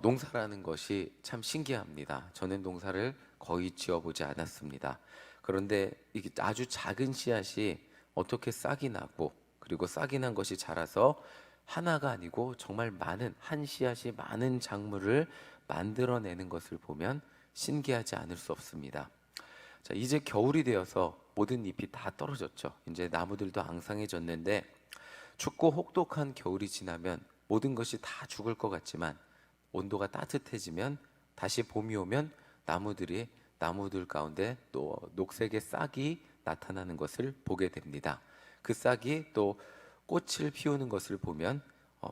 농사라는 것이 참 신기합니다. 저는 농사를 거의 지어보지 않았습니다. 그런데 이게 아주 작은 씨앗이 어떻게 싹이 나고, 그리고 싹이 난 것이 자라서 하나가 아니고 정말 많은, 한 씨앗이 많은 작물을 만들어내는 것을 보면 신기하지 않을 수 없습니다. 자, 이제 겨울이 되어서 모든 잎이 다 떨어졌죠. 이제 나무들도 앙상해졌는데, 춥고 혹독한 겨울이 지나면 모든 것이 다 죽을 것 같지만, 온도가 따뜻해지면, 다시 봄이 오면 나무들 가운데 또 녹색의 싹이 나타나는 것을 보게 됩니다. 그 싹이 또 꽃을 피우는 것을 보면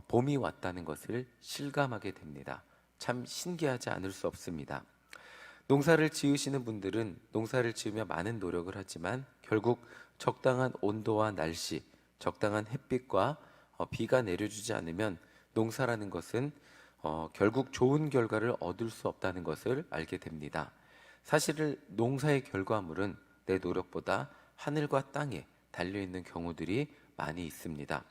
봄이 왔다는 것을 실감하게 됩니다. 참 신기하지 않을 수 없습니다. 농사를 지으시는 분들은 농사를 지으며 많은 노력을 하지만 결국 적당한 온도와 날씨, 적당한 햇빛과 비가 내려주지 않으면 농사라는 것은 결국 좋은 결과를 얻을 수 없다는 것을 알게 됩니다. 사실 농사의 결과물은 내 노력보다 하늘과 땅에 달려있는 경우들이 많이 있습니다.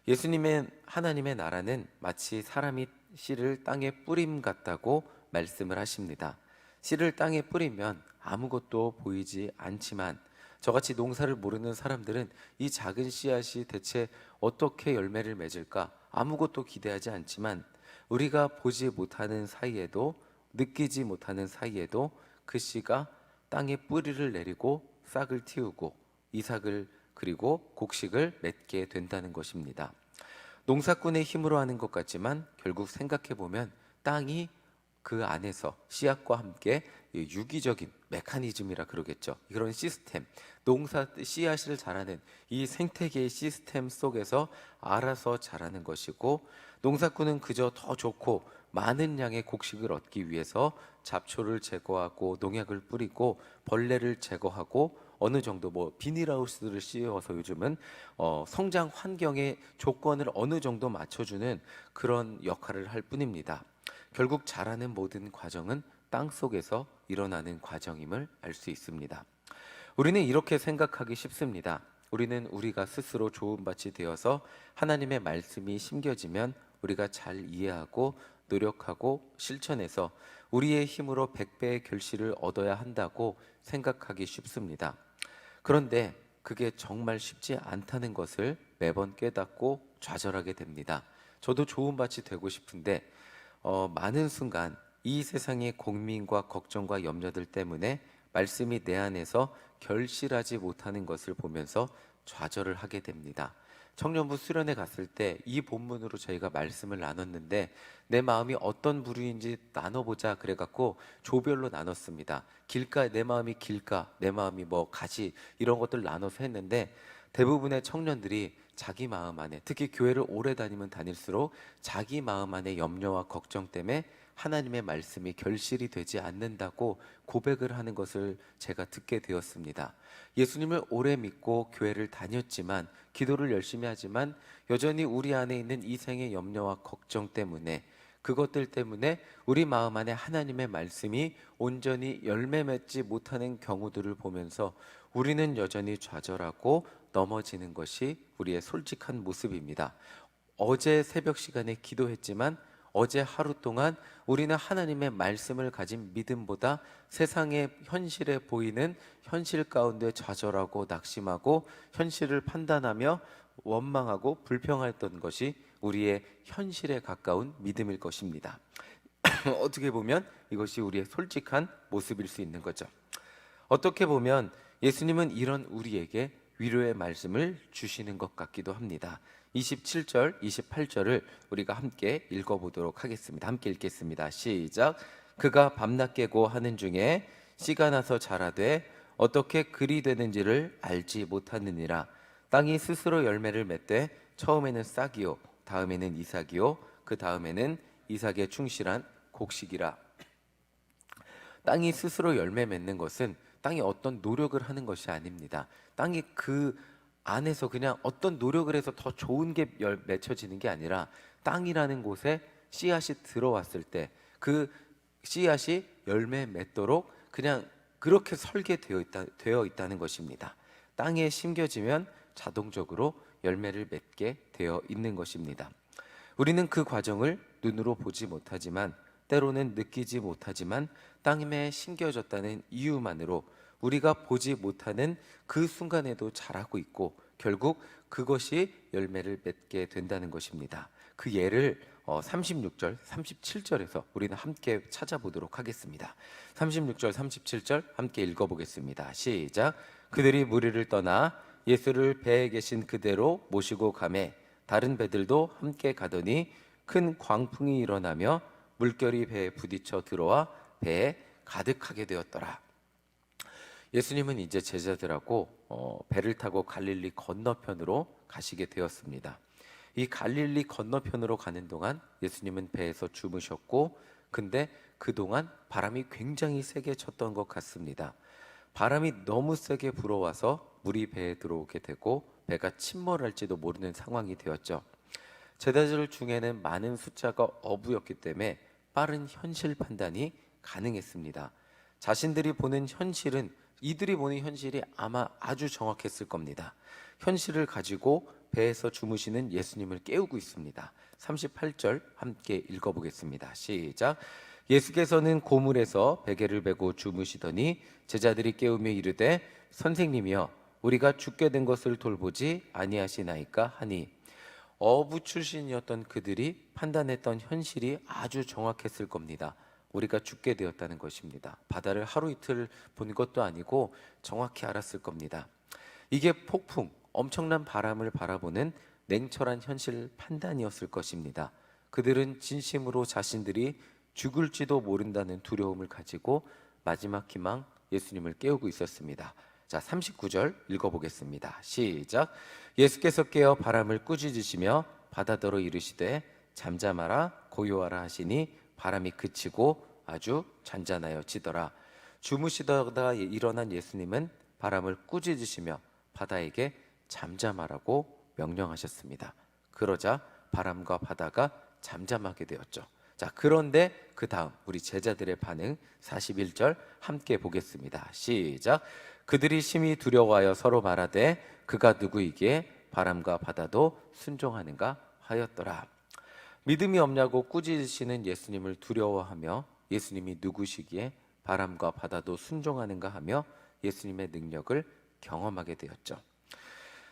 예수님의 하나님의 나라는 마치 사람이 씨를 땅에 뿌림 같다고 말씀을 하십니다. 씨를 땅에 뿌리면 아무것도 보이지 않지만, 저같이 농사를 모르는 사람들은 이 작은 씨앗이 대체 어떻게 열매를 맺을까 아무것도 기대하지 않지만, 우리가 보지 못하는 사이에도, 느끼지 못하는 사이에도 그 씨가 땅에 뿌리를 내리고 싹을 틔우고 이삭을, 그리고 곡식을 맺게 된다는 것입니다. 농사꾼의 힘으로 하는 것 같지만 결국 생각해 보면 땅이 그 안에서 씨앗과 함께 유기적인 메커니즘이라 그러겠죠. 그런 시스템, 농사 씨앗을 자라는 이 생태계의 시스템 속에서 알아서 자라는 것이고, 농사꾼은 그저 더 좋고 많은 양의 곡식을 얻기 위해서 잡초를 제거하고 농약을 뿌리고 벌레를 제거하고 어느 정도 비닐하우스를 씌워서 요즘은 성장 환경의 조건을 어느 정도 맞춰주는 그런 역할을 할 뿐입니다. 결국 자라는 모든 과정은 땅 속에서 일어나는 과정임을 알 수 있습니다. 우리는 이렇게 생각하기 쉽습니다. 우리는 우리가 스스로 좋은 밭이 되어서 하나님의 말씀이 심겨지면 우리가 잘 이해하고 노력하고 실천해서 우리의 힘으로 100배의 결실을 얻어야 한다고 생각하기 쉽습니다. 그런데 그게 정말 쉽지 않다는 것을 매번 깨닫고 좌절하게 됩니다. 저도 좋은 밭이 되고 싶은데 많은 순간 이 세상의 고민과 걱정과 염려들 때문에 말씀이 내 안에서 결실하지 못하는 것을 보면서 좌절을 하게 됩니다. 청년부 수련회 갔을 때 이 본문으로 저희가 말씀을 나눴는데, 내 마음이 어떤 부류인지 나눠보자 그래갖고 조별로 나눴습니다. 내 마음이 길가, 내 마음이 가지, 이런 것들 나눠서 했는데, 대부분의 청년들이 자기 마음 안에, 특히 교회를 오래 다니면 다닐수록 자기 마음 안에 염려와 걱정 때문에 하나님의 말씀이 결실이 되지 않는다고 고백을 하는 것을 제가 듣게 되었습니다. 예수님을 오래 믿고 교회를 다녔지만, 기도를 열심히 하지만 여전히 우리 안에 있는 이생의 염려와 걱정 때문에, 그것들 때문에 우리 마음 안에 하나님의 말씀이 온전히 열매 맺지 못하는 경우들을 보면서 우리는 여전히 좌절하고 넘어지는 것이 우리의 솔직한 모습입니다. 어제 새벽 시간에 기도했지만 어제 하루 동안 우리는 하나님의 말씀을 가진 믿음보다 세상의 현실에 보이는 현실 가운데 좌절하고 낙심하고 현실을 판단하며 원망하고 불평했던 것이 우리의 현실에 가까운 믿음일 것입니다. 어떻게 보면 이것이 우리의 솔직한 모습일 수 있는 거죠. 어떻게 보면 예수님은 이런 우리에게 위로의 말씀을 주시는 것 같기도 합니다. 27절, 28절을 우리가 함께 읽어보도록 하겠습니다. 함께 읽겠습니다. 시작. 그가 밤낮 깨고 하는 중에 씨가 나서 자라되 어떻게 그리 되는지를 알지 못하느니라. 땅이 스스로 열매를 맺되 처음에는 싹이요 다음에는 이삭이요 그 다음에는 이삭의 충실한 곡식이라. 땅이 스스로 열매 맺는 것은 땅이 어떤 노력을 하는 것이 아닙니다. 땅이 그 안에서 그냥 어떤 노력을 해서 더 좋은 게 맺혀지는 게 아니라, 땅이라는 곳에 씨앗이 들어왔을 때 그 씨앗이 열매 맺도록 그냥 그렇게 되어 있다는 것입니다. 땅에 심겨지면 자동적으로 열매를 맺게 되어 있는 것입니다. 우리는 그 과정을 눈으로 보지 못하지만 때로는 느끼지 못하지만 땅에 심겨졌다는 이유만으로 우리가 보지 못하는 그 순간에도 자라고 있고 결국 그것이 열매를 맺게 된다는 것입니다. 그 예를 36절, 37절에서 우리는 함께 찾아보도록 하겠습니다. 36절, 37절 함께 읽어보겠습니다. 시작. 그들이 무리를 떠나 예수를 배에 계신 그대로 모시고 가매 다른 배들도 함께 가더니 큰 광풍이 일어나며 물결이 배에 부딪혀 들어와 배에 가득하게 되었더라. 예수님은 이제 제자들하고 배를 타고 갈릴리 건너편으로 가시게 되었습니다. 이 갈릴리 건너편으로 가는 동안 예수님은 배에서 주무셨고, 근데 그동안 바람이 굉장히 세게 쳤던 것 같습니다. 바람이 너무 세게 불어와서 물이 배에 들어오게 되고 배가 침몰할지도 모르는 상황이 되었죠. 제자들 중에는 많은 숫자가 어부였기 때문에 빠른 현실 판단이 가능했습니다. 자신들이 보는 현실은 이들이 보는 현실이 아마 아주 정확했을 겁니다. 현실을 가지고 배에서 주무시는 예수님을 깨우고 있습니다. 38절 함께 읽어보겠습니다. 시작. 예수께서는 고물에서 베개를 베고 주무시더니 제자들이 깨우며 이르되 선생님이여 우리가 죽게 된 것을 돌보지 아니하시나이까 하니, 어부 출신이었던 그들이 판단했던 현실이 아주 정확했을 겁니다. 우리가 죽게 되었다는 것입니다. 바다를 하루 이틀 본 것도 아니고 정확히 알았을 겁니다. 이게 폭풍, 엄청난 바람을 바라보는 냉철한 현실 판단이었을 것입니다. 그들은 진심으로 자신들이 죽을지도 모른다는 두려움을 가지고 마지막 희망 예수님을 깨우고 있었습니다. 자, 39절 읽어보겠습니다. 시작. 예수께서 깨어 바람을 꾸짖으시며 바다더러 이르시되 잠잠하라 고요하라 하시니 바람이 그치고 아주 잔잔하여 지더라. 주무시다가 일어난 예수님은 바람을 꾸짖으시며 바다에게 잠잠하라고 명령하셨습니다. 그러자 바람과 바다가 잠잠하게 되었죠. 자, 그런데 그 다음 우리 제자들의 반응 41절 함께 보겠습니다. 시작. 그들이 심히 두려워하여 서로 말하되 그가 누구이기에 바람과 바다도 순종하는가 하였더라. 믿음이 없냐고 꾸짖으시는 예수님을 두려워하며 예수님이 누구시기에 바람과 바다도 순종하는가 하며 예수님의 능력을 경험하게 되었죠.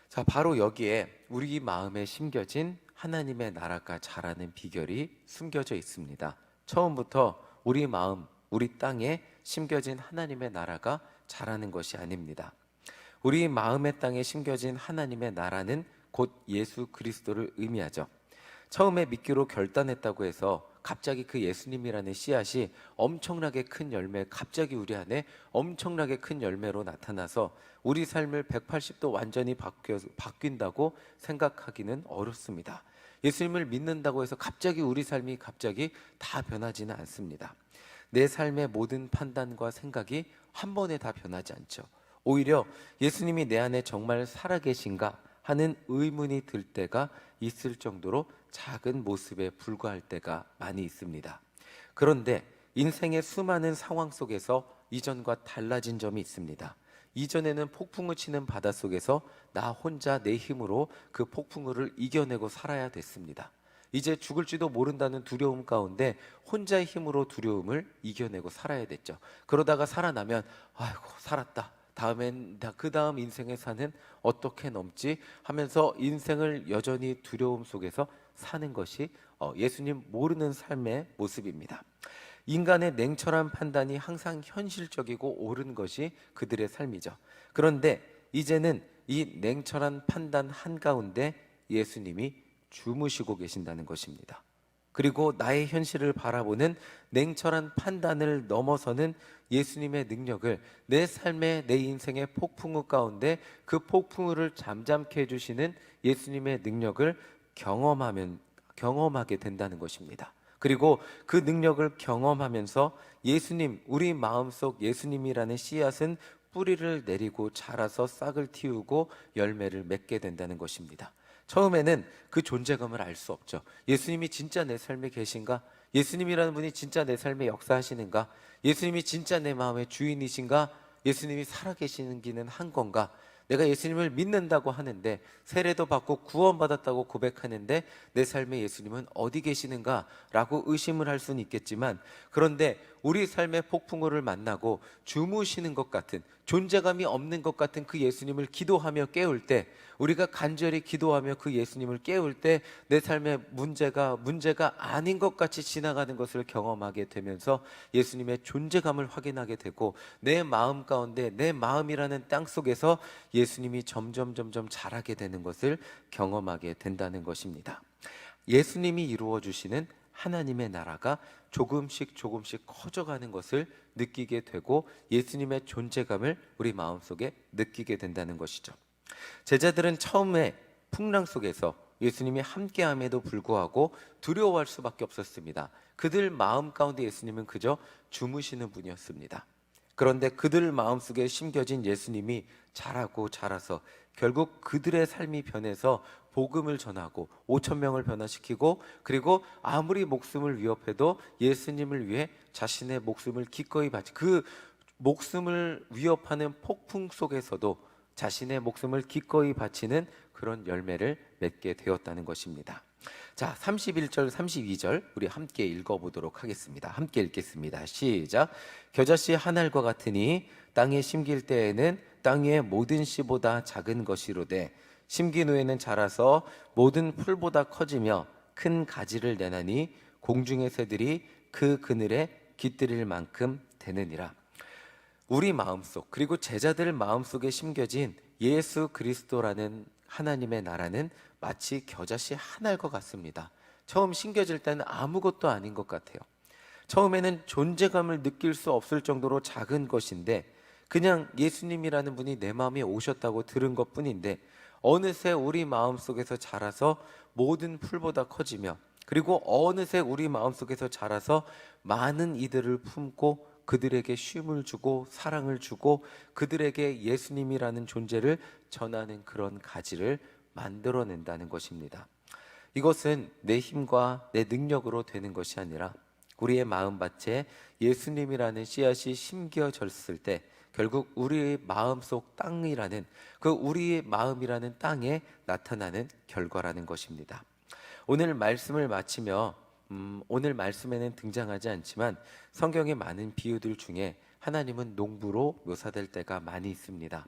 자, 바로 여기에 우리 마음에 심겨진 하나님의 나라가 자라는 비결이 숨겨져 있습니다. 처음부터 우리 마음, 우리 땅에 심겨진 하나님의 나라가 자라는 것이 아닙니다. 우리 마음의 땅에 심겨진 하나님의 나라는 곧 예수 그리스도를 의미하죠. 처음에 믿기로 결단했다고 해서 갑자기 그 예수님이라는 씨앗이 엄청나게 큰 열매, 갑자기 우리 안에 엄청나게 큰 열매로 나타나서 우리 삶을 180도 완전히 바뀐다고 생각하기는 어렵습니다. 예수님을 믿는다고 해서 갑자기 우리 삶이 갑자기 다 변하지는 않습니다. 내 삶의 모든 판단과 생각이 한 번에 다 변하지 않죠. 오히려 예수님이 내 안에 정말 살아계신가 하는 의문이 들 때가 있을 정도로 작은 모습에 불과할 때가 많이 있습니다. 그런데 인생의 수많은 상황 속에서 이전과 달라진 점이 있습니다. 이전에는 폭풍을 치는 바다 속에서 나 혼자 내 힘으로 그 폭풍우를 이겨내고 살아야 됐습니다. 이제 죽을지도 모른다는 두려움 가운데 혼자의 힘으로 두려움을 이겨내고 살아야 됐죠. 그러다가 살아나면 아이고 살았다. 그 다음 인생의 산은 어떻게 넘지 하면서 인생을 여전히 두려움 속에서 사는 것이 예수님 모르는 삶의 모습입니다. 인간의 냉철한 판단이 항상 현실적이고 옳은 것이 그들의 삶이죠. 그런데 이제는 이 냉철한 판단 한가운데 예수님이 주무시고 계신다는 것입니다. 그리고 나의 현실을 바라보는 냉철한 판단을 넘어서는 예수님의 능력을 내 삶의, 내 인생의 폭풍우 가운데 그 폭풍우를 잠잠케 해주시는 예수님의 능력을 경험하게 된다는 것입니다. 그리고 그 능력을 경험하면서 예수님, 우리 마음속 예수님이라는 씨앗은 뿌리를 내리고 자라서 싹을 틔우고 열매를 맺게 된다는 것입니다. 처음에는 그 존재감을 알 수 없죠. 예수님이 진짜 내 삶에 계신가? 예수님이라는 분이 진짜 내 삶에 역사하시는가? 예수님이 진짜 내 마음의 주인이신가? 예수님이 살아계시는 기는 한 건가? 내가 예수님을 믿는다고 하는데, 세례도 받고 구원받았다고 고백하는데 내 삶에 예수님은 어디 계시는가라고 의심을 할 수는 있겠지만, 그런데 우리 삶의 폭풍우를 만나고 주무시는 것 같은, 존재감이 없는 것 같은 그 예수님을 기도하며 깨울 때, 우리가 간절히 기도하며 그 예수님을 깨울 때 내 삶의 문제가 아닌 것 같이 지나가는 것을 경험하게 되면서 예수님의 존재감을 확인하게 되고, 내 마음 가운데, 내 마음이라는 땅 속에서 예수님이 점점 자라게 되는 것을 경험하게 된다는 것입니다. 예수님이 이루어 주시는 하나님의 나라가 조금씩 커져가는 것을 느끼게 되고, 예수님의 존재감을 우리 마음속에 느끼게 된다는 것이죠. 제자들은 처음에 풍랑 속에서 예수님이 함께함에도 불구하고 두려워할 수밖에 없었습니다. 그들 마음 가운데 예수님은 그저 주무시는 분이었습니다. 그런데 그들 마음속에 심겨진 예수님이 자라서 결국 그들의 삶이 변해서 복음을 전하고 5천 명을 변화시키고, 그리고 아무리 목숨을 위협해도 예수님을 위해 자신의 목숨을 기꺼이 바치, 그 목숨을 위협하는 폭풍 속에서도 자신의 목숨을 기꺼이 바치는 그런 열매를 맺게 되었다는 것입니다. 자, 31절 32절 우리 함께 읽어보도록 하겠습니다. 함께 읽겠습니다. 시작. 겨자씨 한 알과 같으니 땅에 심길 때에는 땅 위의 모든 씨보다 작은 것이로되 심긴 후에는 자라서 모든 풀보다 커지며 큰 가지를 내나니 공중의 새들이 그 그늘에 깃들일 만큼 되느니라. 우리 마음속, 그리고 제자들 마음속에 심겨진 예수 그리스도라는 하나님의 나라는 마치 겨자씨 한 알과 같습니다. 처음 심겨질 때는 아무것도 아닌 것 같아요. 처음에는 존재감을 느낄 수 없을 정도로 작은 것인데, 그냥 예수님이라는 분이 내 마음에 오셨다고 들은 것 뿐인데, 어느새 우리 마음속에서 자라서 모든 풀보다 커지며, 그리고 어느새 우리 마음속에서 자라서 많은 이들을 품고 그들에게 쉼을 주고 사랑을 주고 그들에게 예수님이라는 존재를 전하는 그런 가지를 만들어낸다는 것입니다. 이것은 내 힘과 내 능력으로 되는 것이 아니라 우리의 마음밭에 예수님이라는 씨앗이 심겨졌을 때 결국 우리의 마음속 땅이라는, 그 우리의 마음이라는 땅에 나타나는 결과라는 것입니다. 오늘 말씀을 마치며 오늘 말씀에는 등장하지 않지만 성경의 많은 비유들 중에 하나님은 농부로 묘사될 때가 많이 있습니다.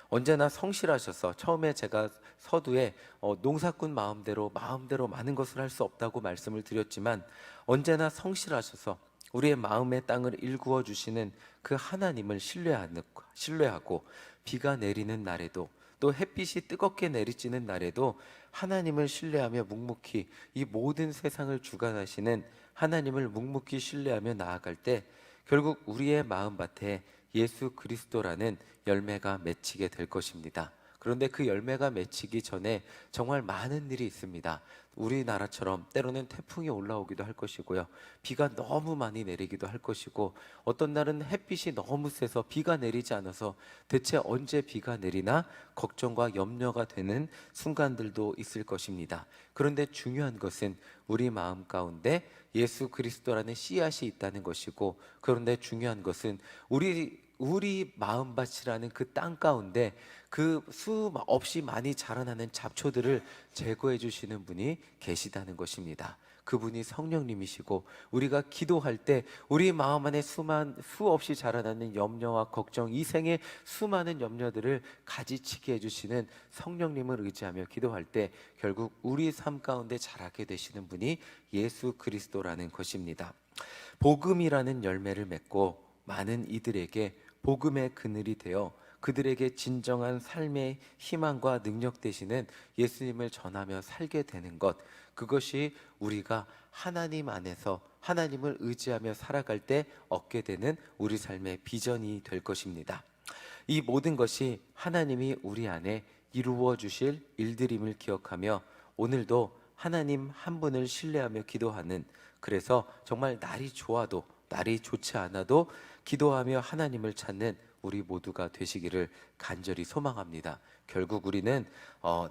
언제나 성실하셔서, 처음에 제가 서두에 농사꾼 마음대로 많은 것을 할 수 없다고 말씀을 드렸지만, 언제나 성실하셔서 우리의 마음의 땅을 일구어 주시는 그 하나님을 신뢰하고 비가 내리는 날에도, 또 햇빛이 뜨겁게 내리쬐는 날에도 하나님을 신뢰하며 묵묵히 이 모든 세상을 주관하시는 하나님을 묵묵히 신뢰하며 나아갈 때 결국 우리의 마음밭에 예수 그리스도라는 열매가 맺히게 될 것입니다. 그런데 그 열매가 맺히기 전에 정말 많은 일이 있습니다. 우리나라처럼 때로는 태풍이 올라오기도 할 것이고요, 비가 너무 많이 내리기도 할 것이고, 어떤 날은 햇빛이 너무 세서 비가 내리지 않아서 대체 언제 비가 내리나 걱정과 염려가 되는 순간들도 있을 것입니다. 그런데 중요한 것은 우리 마음 가운데 예수 그리스도라는 씨앗이 있다는 것이고, 그런데 중요한 것은 우리 마음밭이라는 그 땅 가운데 그 수 없이 많이 자라나는 잡초들을 제거해 주시는 분이 계시다는 것입니다. 그분이 성령님이시고, 우리가 기도할 때 우리 마음 안에 수 없이 자라나는 염려와 걱정, 이 생의 수많은 염려들을 가지치게 해주시는 성령님을 의지하며 기도할 때 결국 우리 삶 가운데 자라게 되시는 분이 예수 그리스도라는 것입니다. 복음이라는 열매를 맺고 많은 이들에게 복음의 그늘이 되어 그들에게 진정한 삶의 희망과 능력 되시는 예수님을 전하며 살게 되는 것, 그것이 우리가 하나님 안에서 하나님을 의지하며 살아갈 때 얻게 되는 우리 삶의 비전이 될 것입니다. 이 모든 것이 하나님이 우리 안에 이루어 주실 일들임을 기억하며 오늘도 하나님 한 분을 신뢰하며 기도하는, 그래서 정말 날이 좋아도 날이 좋지 않아도 기도하며 하나님을 찾는 우리 모두가 되시기를 간절히 소망합니다. 결국 우리는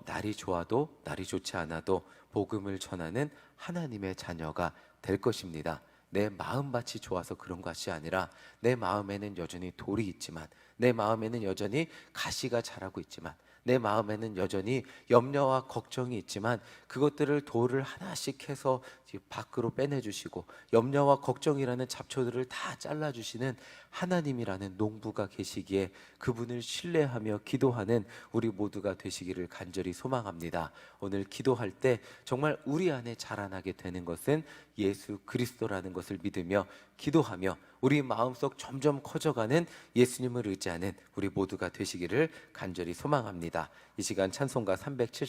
날이 좋아도 날이 좋지 않아도 복음을 전하는 하나님의 자녀가 될 것입니다. 내 마음밭이 좋아서 그런 것이 아니라 내 마음에는 여전히 돌이 있지만, 내 마음에는 여전히 가시가 자라고 있지만, 내 마음에는 여전히 염려와 걱정이 있지만, 그것들을 돌을 하나씩 해서 밖으로 빼내주시고 염려와 걱정이라는 잡초들을 다 잘라주시는 하나님이라는 농부가 계시기에, 그분을 신뢰하며 기도하는 우리 모두가 되시기를 간절히 소망합니다. 오늘 기도할 때 정말 우리 안에 자라나게 되는 것은 예수 그리스도라는 것을 믿으며 기도하며 우리 마음속 점점 커져가는 예수님을 의지하는 우리 모두가 되시기를 간절히 소망합니다. 이 시간 찬송가 370